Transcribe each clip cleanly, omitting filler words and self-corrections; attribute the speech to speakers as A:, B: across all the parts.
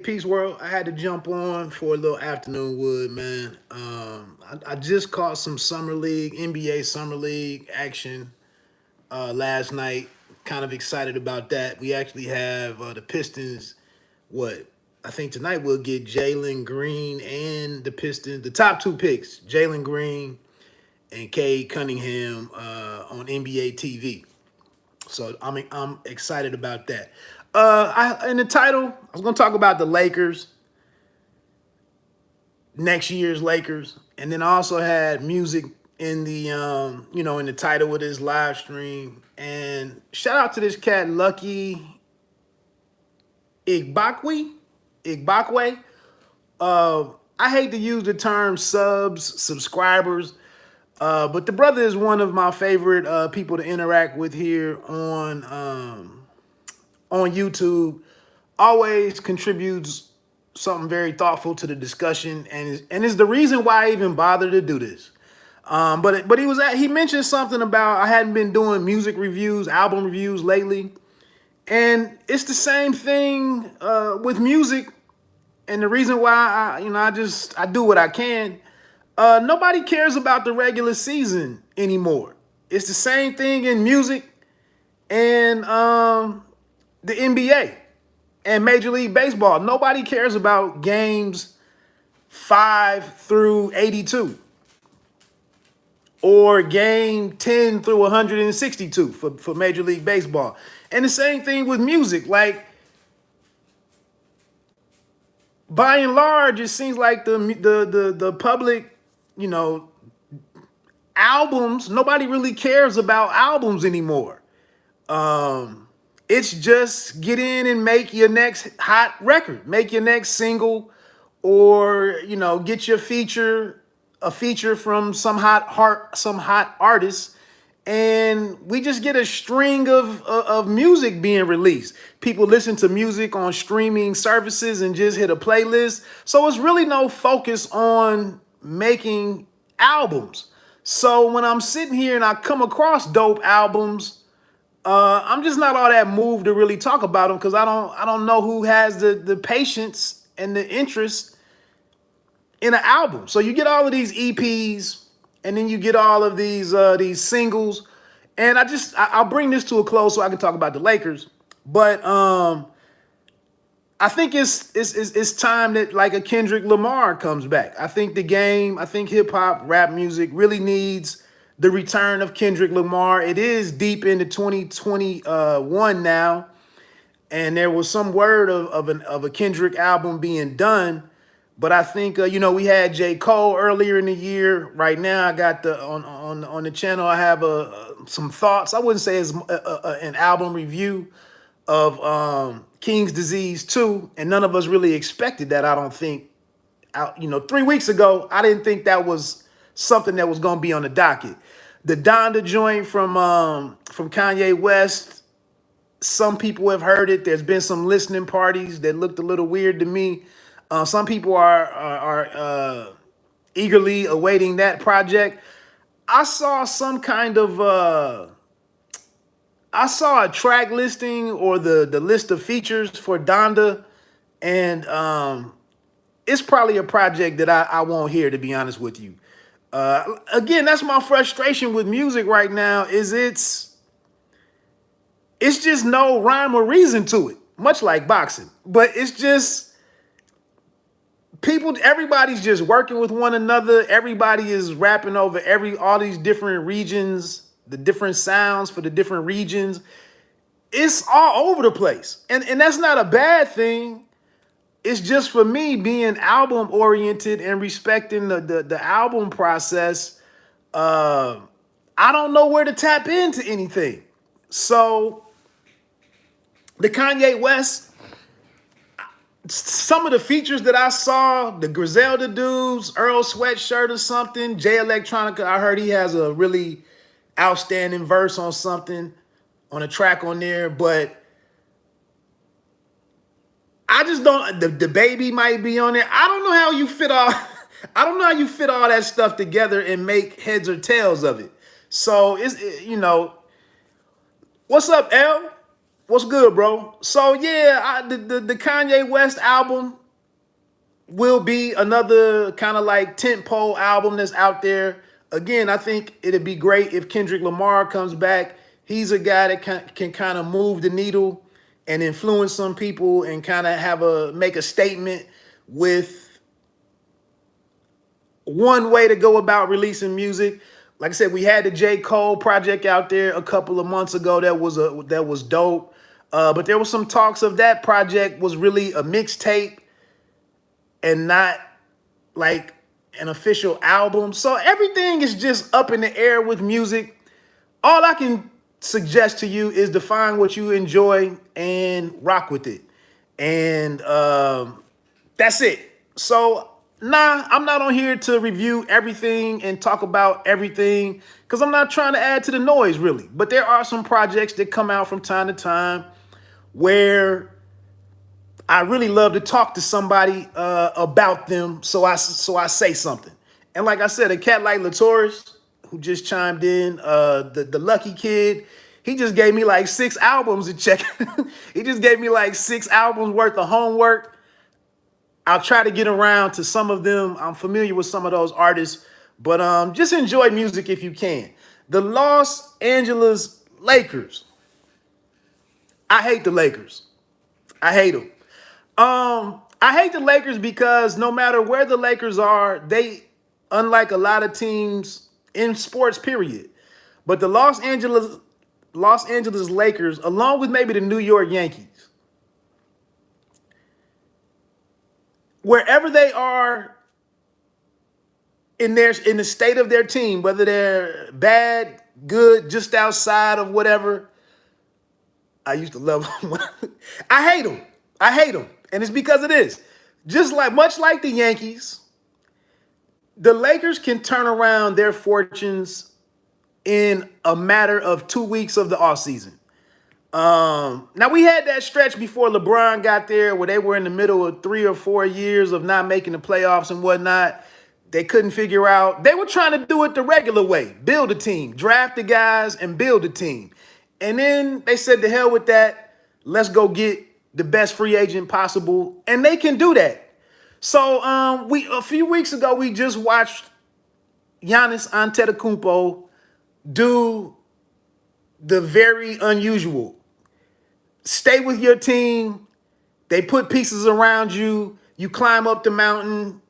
A: Peace World. I had to jump on for a little afternoon wood, man. I just caught some summer league, NBA summer league action last night. Kind of excited about that. We actually have the Pistons. What I think tonight we'll get Jalen Green and the Pistons. The top two picks, Jalen Green and Cade Cunningham on NBA TV. So I'm excited about that. In the title, I was gonna talk about the Lakers, next year's Lakers, and then I also had music in the in the title of this live stream. And shout out to this cat Lucky Igbakwe. I hate to use the term subscribers, but the brother is one of my favorite people to interact with here on YouTube. Always contributes something very thoughtful to the discussion, and is the reason why I even bother to do this. But he mentioned something about I hadn't been doing music reviews, album reviews lately, and it's the same thing with music. And the reason why I do what I can. Nobody cares about the regular season anymore. It's the same thing in music and the NBA and Major League Baseball. Nobody cares about games 5 through 82 or game 10 through 162 for Major League Baseball. And the same thing with music. Like, by and large, it seems like the public, albums, nobody really cares about albums anymore. It's just get in and make your next hot record, make your next single, or get your a feature from some hot artist, and we just get a string of music being released. People listen to music on streaming services and just hit a playlist. So it's really no focus on making albums. So when I'm sitting here and I come across dope albums, I'm just not all that moved to really talk about them because I don't know who has the patience and the interest in an album. So you get all of these EPs, and then you get all of these singles, and I'll bring this to a close so I can talk about the Lakers. But I think it's time that like a Kendrick Lamar comes back. I think hip hop, rap music really needs the return of Kendrick Lamar. It is deep into 2021 now, and there was some word of a Kendrick album being done. But I think we had J. Cole earlier in the year. Right now, I got on the channel. I have some thoughts. I wouldn't say it's an album review of King's Disease 2, and none of us really expected that. I don't think. 3 weeks ago, I didn't think that was something that was going to be on the docket. The Donda joint from Kanye West. Some people have heard it. There's been some listening parties that looked a little weird to me. Some people are eagerly awaiting that project. I saw some kind of I saw a track listing or the list of features for Donda, and it's probably a project that I won't hear, to be honest with you. Again, that's my frustration with music right now. Is it's just no rhyme or reason to it, much like boxing. But it's just everybody's just working with one another. Everybody is rapping over all these different regions, the different sounds for the different regions. It's all over the place. And that's not a bad thing. It's just, for me, being album oriented and respecting the album process, I don't know where to tap into anything. So the Kanye West, some of the features that I saw, the Griselda dudes, Earl Sweatshirt or something, Jay Electronica, I heard he has a really outstanding verse on something, on a track on there, but I just don't, the baby might be on there. I don't know how you fit all, I don't know how you fit all that stuff together and make heads or tails of it. So what's up, L? What's good, bro? So yeah, the Kanye West album will be another kind of like tentpole album that's out there. Again, I think it'd be great if Kendrick Lamar comes back. He's a guy that can kind of move the needle and influence some people and kind of have a make a statement with one way to go about releasing music. Like I said, we had the J. Cole project out there a couple of months ago that was dope. But there was some talks of that project was really a mixtape and not like an official album. So everything is just up in the air with music. All I can suggest to you is to find what you enjoy and rock with it. And that's it. So, nah, I'm not on here to review everything and talk about everything because I'm not trying to add to the noise, really. But there are some projects that come out from time to time where I really love to talk to somebody about them, so I say something. And like I said, a cat like Latoris, who just chimed in, the lucky kid, he just gave me like 6 albums to check. He just gave me like 6 albums worth of homework. I'll try to get around to some of them. I'm familiar with some of those artists, but just enjoy music if you can. The Los Angeles Lakers. I hate the Lakers. I hate them. I hate the Lakers because no matter where the Lakers are, they, unlike a lot of teams in sports, period. But the Los Angeles Lakers, along with maybe the New York Yankees, wherever they are in the state of their team, whether they're bad, good, just outside of whatever, I used to love them. I hate them. I hate them. And it's because of this. Just like much like the Yankees, the Lakers can turn around their fortunes in a matter of 2 weeks of the offseason. Now we had that stretch before LeBron got there where they were in the middle of 3 or 4 years of not making the playoffs and whatnot. They couldn't figure out. They were trying to do it the regular way, build a team, draft the guys and build a team. And then they said, to hell with that. Let's go get the best free agent possible. And they can do that. So a few weeks ago, we just watched Giannis Antetokounmpo do the very unusual. Stay with your team. They put pieces around you. You climb up the mountain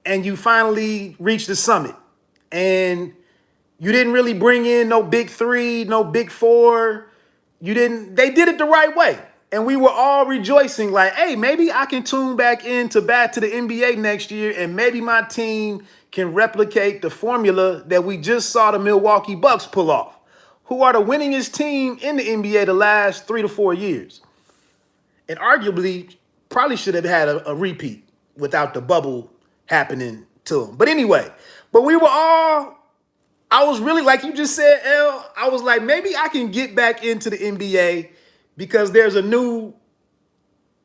A: and you finally reach the summit. And you didn't really bring in no big 3, no big 4. They did it the right way. And we were all rejoicing like, hey, maybe I can tune back to the NBA next year and maybe my team can replicate the formula that we just saw the Milwaukee Bucks pull off, who are the winningest team in the NBA the last 3 to 4 years. And arguably probably should have had a repeat without the bubble happening to them. But anyway, I was really, like you just said, L, I was like, maybe I can get back into the NBA because there's a new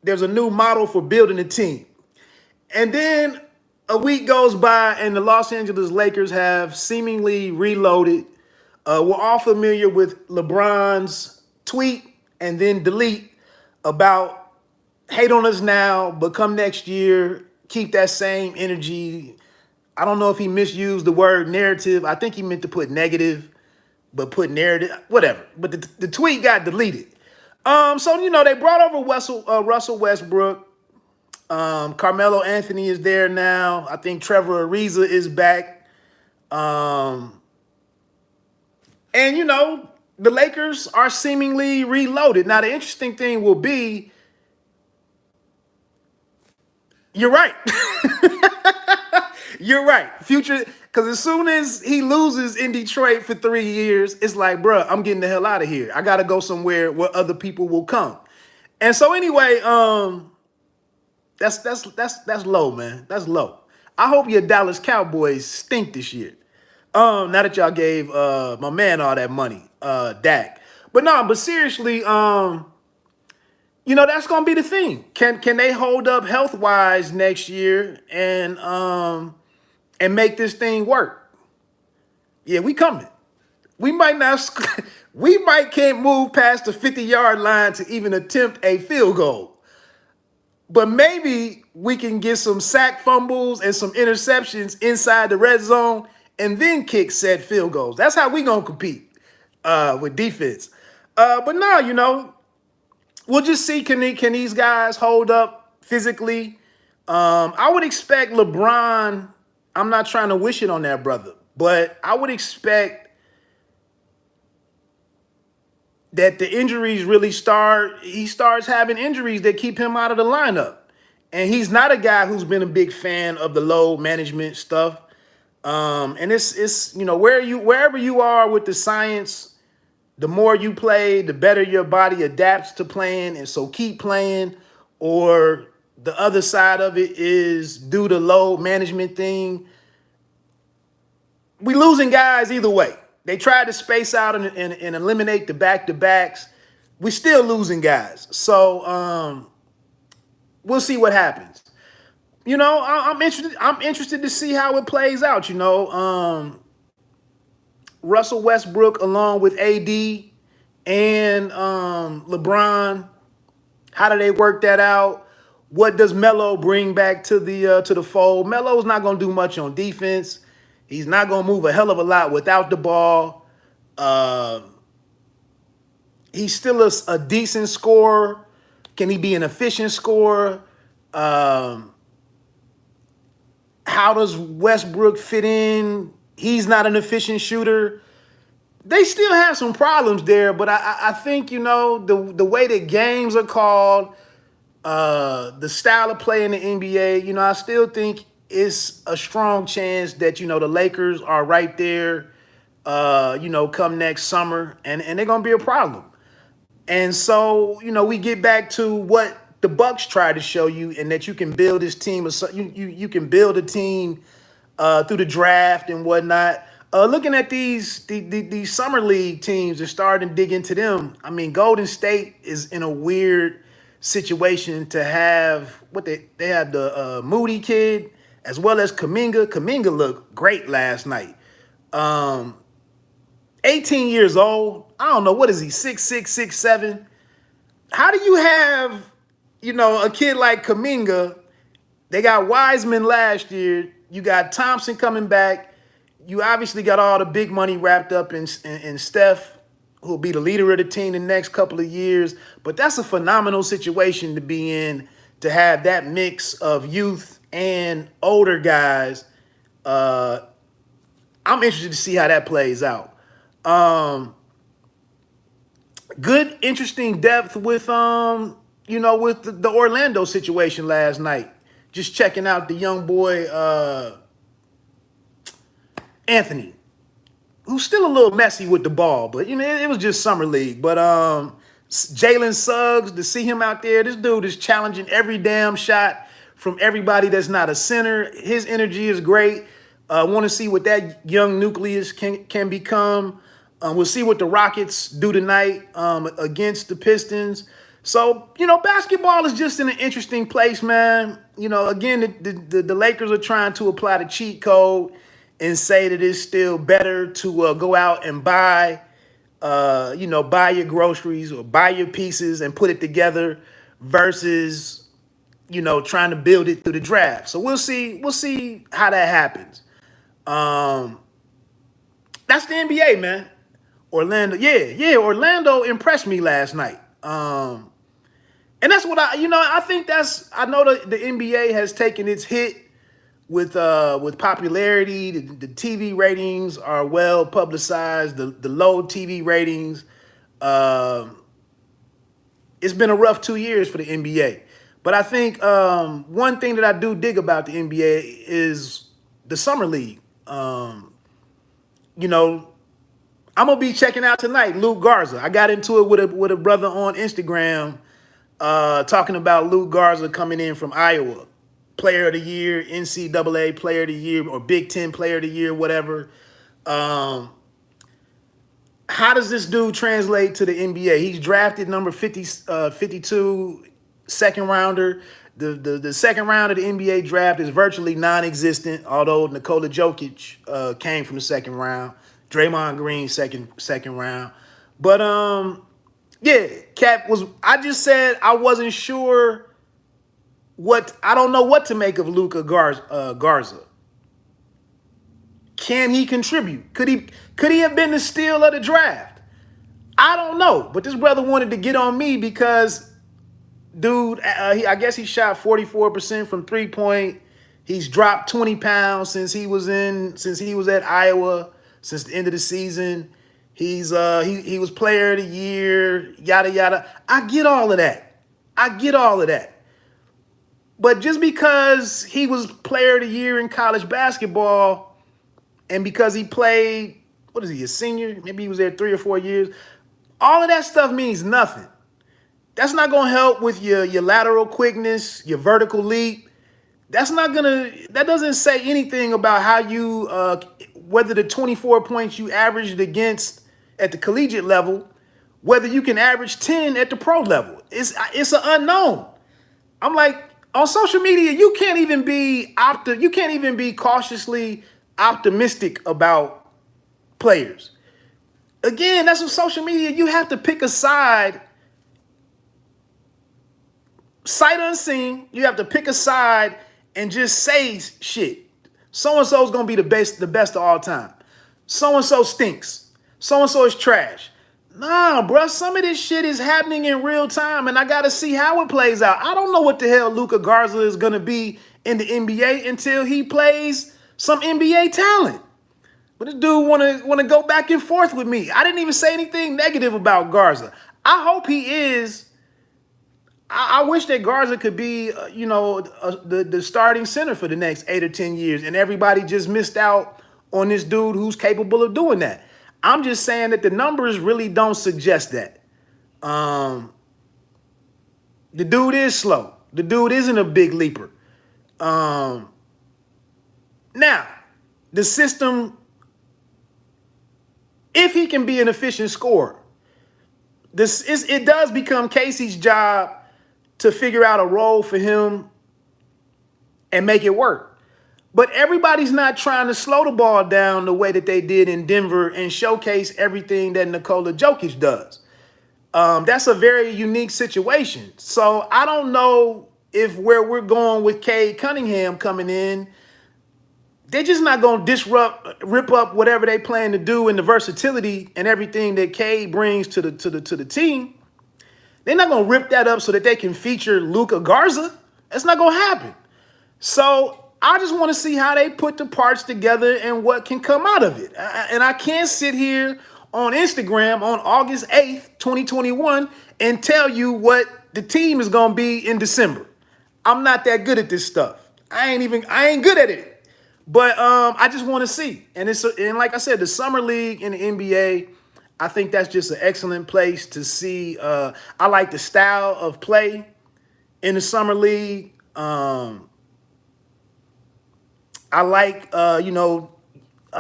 A: model for building a team. And then a week goes by and the Los Angeles Lakers have seemingly reloaded. We're all familiar with LeBron's tweet and then delete about hate on us now, but come next year, keep that same energy. I don't know if he misused the word narrative. I think he meant to put negative, but put narrative, whatever. But the tweet got deleted. So, they brought over Russell Westbrook. Carmelo Anthony is there now. I think Trevor Ariza is back. And, the Lakers are seemingly reloaded. Now, the interesting thing will be, you're right. You're right. Future, because as soon as he loses in Detroit for 3 years, it's like, bruh, I'm getting the hell out of here. I got to go somewhere where other people will come. And so anyway, that's low, man. That's low. I hope your Dallas Cowboys stink this year. Now that y'all gave my man all that money, Dak. But seriously, that's gonna be the thing. Can they hold up health-wise next year and make this thing work? Yeah, we coming. We might not. We might can't move past the 50-yard line to even attempt a field goal. But maybe we can get some sack fumbles and some interceptions inside the red zone and then kick said field goals. That's how we gonna compete with defense. But no, we'll just see can these guys hold up physically. I would expect LeBron. I'm not trying to wish it on that brother, but I would expect that the injuries really he starts having injuries that keep him out of the lineup. And he's not a guy who's been a big fan of the load management stuff. And it's wherever you are with the science, the more you play, the better your body adapts to playing. And so keep playing. Or the other side of it is do the load management thing. We losing guys either way. They tried to space out and eliminate the back-to-backs. We still losing guys. So we'll see what happens. I'm interested. I'm interested to see how it plays out. Russell Westbrook along with AD and LeBron. How do they work that out? What does Melo bring back to the fold? Melo's not going to do much on defense. He's not going to move a hell of a lot without the ball. He's still a decent scorer. Can he be an efficient scorer? How does Westbrook fit in? He's not an efficient shooter. They still have some problems there, but I think, the way that games are called, the style of play in the NBA, I still think it's a strong chance that, the Lakers are right there, come next summer, and they're going to be a problem. And so, we get back to what the Bucks try to show you, and that you can build this team. You can build a team through the draft and whatnot. Looking at these summer league teams and starting to dig into them. I mean, Golden State is in a weird situation to have they have the Moody kid as well as Kuminga. Kuminga looked great last night. 18 years old. I don't know, what is he? 6'6", 6'7". How do you have, a kid like Kuminga? They got Wiseman last year. You got Thompson coming back. You obviously got all the big money wrapped up in Steph, who'll be the leader of the team the next couple of years. But that's a phenomenal situation to be in, to have that mix of youth and older guys. I'm interested to see how that plays out. Good, interesting depth with with the Orlando situation last night. Just checking out the young boy Anthony, who's still a little messy with the ball, but it was just summer league. But Jalen Suggs, to see him out there, this dude is challenging every damn shot from everybody that's not a center. His energy is great. Want to see what that young nucleus can become. We'll see what the Rockets do tonight against the Pistons. So, basketball is just in an interesting place, man. Again, the Lakers are trying to apply the cheat code and say that it's still better to go out and buy your groceries or buy your pieces and put it together versus, trying to build it through the draft. So we'll see how that happens. That's the NBA, man. Orlando, Orlando impressed me last night. And that's what I know the NBA has taken its hit with popularity. The TV ratings are well publicized. The low TV ratings. It's been a rough 2 years for the NBA. But I think one thing that I do dig about the NBA is the summer league. I'm gonna be checking out tonight Luke Garza. I got into it with a brother on Instagram talking about Luke Garza coming in from Iowa. Player of the Year, NCAA Player of the Year, or Big Ten Player of the Year, whatever. How does this dude translate to the NBA? He's drafted number 52, second rounder. The second round of the NBA draft is virtually non-existent, although Nikola Jokic came from the second round. Draymond Green second round. But yeah, Cap was. I just said I wasn't sure what. I don't know what to make of Garza. Can he contribute? Could he have been the steal of the draft? I don't know. But this brother wanted to get on me because, dude, I guess he shot 44% from 3-point. He's dropped 20 pounds since he was at Iowa, since the end of the season. He was player of the year, yada yada. I get all of that. I get all of that. But just because he was player of the year in college basketball and because he played, what is he, a senior? Maybe he was there 3 or 4 years. All of that stuff means nothing. That's not going to help with your lateral quickness, your vertical leap. That doesn't say anything about how you, whether the 24 points you averaged against at the collegiate level, whether you can average 10 at the pro level. It's an unknown. I'm like, on social media, you can't even be cautiously optimistic about players. Again, that's what social media, you have to pick a side. Sight unseen, you have to pick a side and just say shit. So-and-so is going to be the best of all time. So-and-so stinks. So-and-so is trash. Nah, bro, some of this shit is happening in real time, and I got to see how it plays out. I don't know what the hell Luka Garza is going to be in the NBA until he plays some NBA talent. But this dude want to go back and forth with me. I didn't even say anything negative about Garza. I hope he is. I wish that Garza could be, the starting center for the next 8 or 10 years, and everybody just missed out on this dude who's capable of doing that. I'm just saying that the numbers really don't suggest that. The dude is slow. The dude isn't a big leaper. Now, the system, if he can be an efficient scorer, it does become Casey's job to figure out a role for him and make it work. But everybody's not trying to slow the ball down the way that they did in Denver and showcase everything that Nikola Jokic does. That's a very unique situation. So I don't know if where we're going with Cade Cunningham coming in, they're just not going to rip up whatever they plan to do in the versatility and everything that Cade brings to the team. They're not going to rip that up so that they can feature Luka Garza. That's not going to happen. So I just want to see how they put the parts together and what can come out of it. And I can't sit here on Instagram on August 8th, 2021 and tell you what the team is going to be in December. I'm not that good at this stuff. I ain't good at it. But I just want to see. And like I said, the Summer League in the NBA, I think that's just an excellent place to see. I like the style of play in the Summer League. I like, a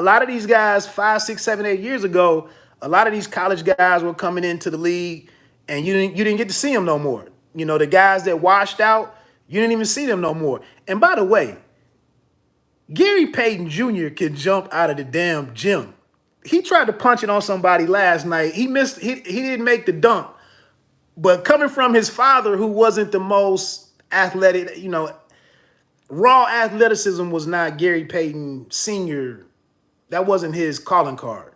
A: lot of these guys 5, 6, 7, 8 years ago, a lot of these college guys were coming into the league and you didn't get to see them no more. The guys that washed out, you didn't even see them no more. And by the way, Gary Payton Jr. can jump out of the damn gym. He tried to punch it on somebody last night. He missed. He didn't make the dunk. But coming from his father, who wasn't the most athletic, raw athleticism was not Gary Payton Sr. That wasn't his calling card.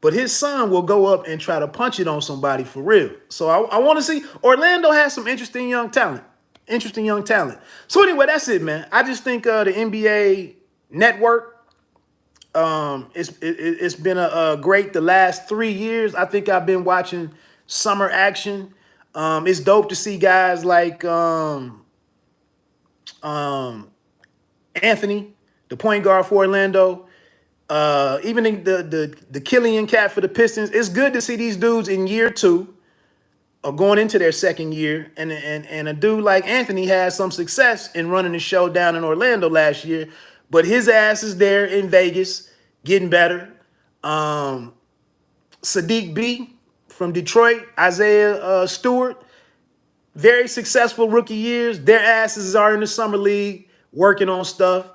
A: But his son will go up and try to punch it on somebody for real. So I want to see. Orlando has some interesting young talent. So anyway, that's it, man. I just think the NBA network, it's been a great the last 3 years. I think I've been watching summer action. It's dope to see guys like Anthony, the point guard for Orlando, even the Killian cat for the Pistons. It's good to see these dudes in year 2 or going into their second year, and a dude like Anthony had some success in running the show down in Orlando last year. But his ass is there in Vegas, getting better. Sadiq B from Detroit, Isaiah Stewart, very successful rookie years. Their asses are in the summer league working on stuff.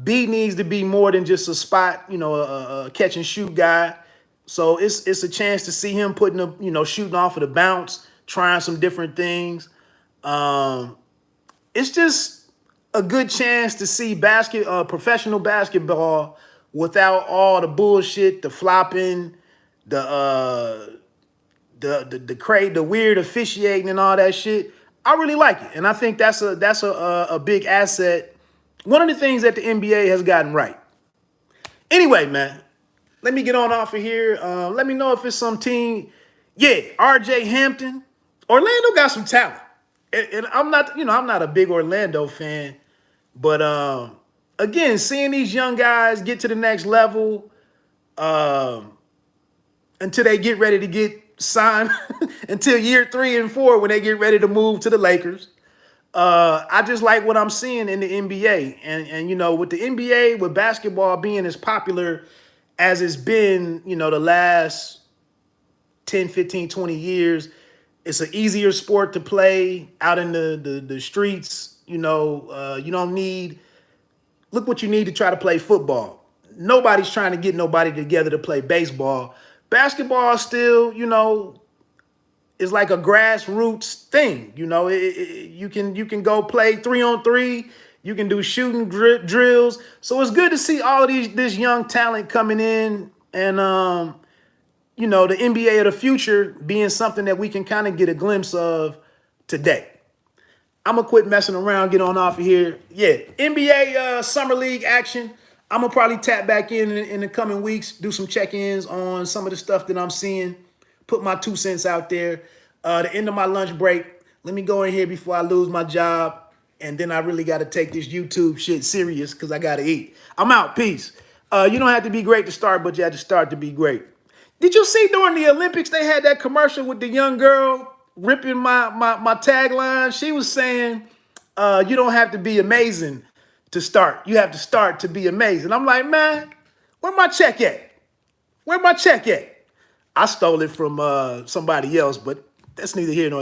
A: B needs to be more than just a spot, a catch and shoot guy. So it's a chance to see him putting a, shooting off of the bounce, trying some different things. It's just a good chance to see professional basketball without all the bullshit, the flopping, the the weird officiating and all that shit. I really like it, and I think that's a big asset. One of the things that the NBA has gotten right. Anyway, man, let me get on off of here. Let me know if it's some team. Yeah, RJ Hampton. Orlando got some talent. And I'm not, I'm not a big Orlando fan. But again, seeing these young guys get to the next level until they get ready to get signed, until year 3 and 4 when they get ready to move to the Lakers. I just like what I'm seeing in the NBA. And with the NBA, with basketball being as popular as it's been, the last 10, 15, 20 years, it's an easier sport to play out in the streets. You don't need, look what you need to try to play football. Nobody's trying to get nobody together to play baseball. Basketball still, is like a grassroots thing. You can go play 3-on-3. You can do shooting drills. So it's good to see all of this young talent coming in, and the NBA of the future being something that we can kind of get a glimpse of today. I'm going to quit messing around, get on off of here. Yeah, NBA Summer League action. I'm going to probably tap back in the coming weeks, do some check-ins on some of the stuff that I'm seeing, put my 2 cents out there. The end of my lunch break, let me go in here before I lose my job, and then I really got to take this YouTube shit serious because I got to eat. I'm out. Peace. You don't have to be great to start, but you have to start to be great. Did you see during the Olympics they had that commercial with the young girl ripping my tagline? She was saying, you don't have to be amazing to start. You have to start to be amazing. I'm like, man, where my check at? Where my check at? I stole it from somebody else, but that's neither here nor there.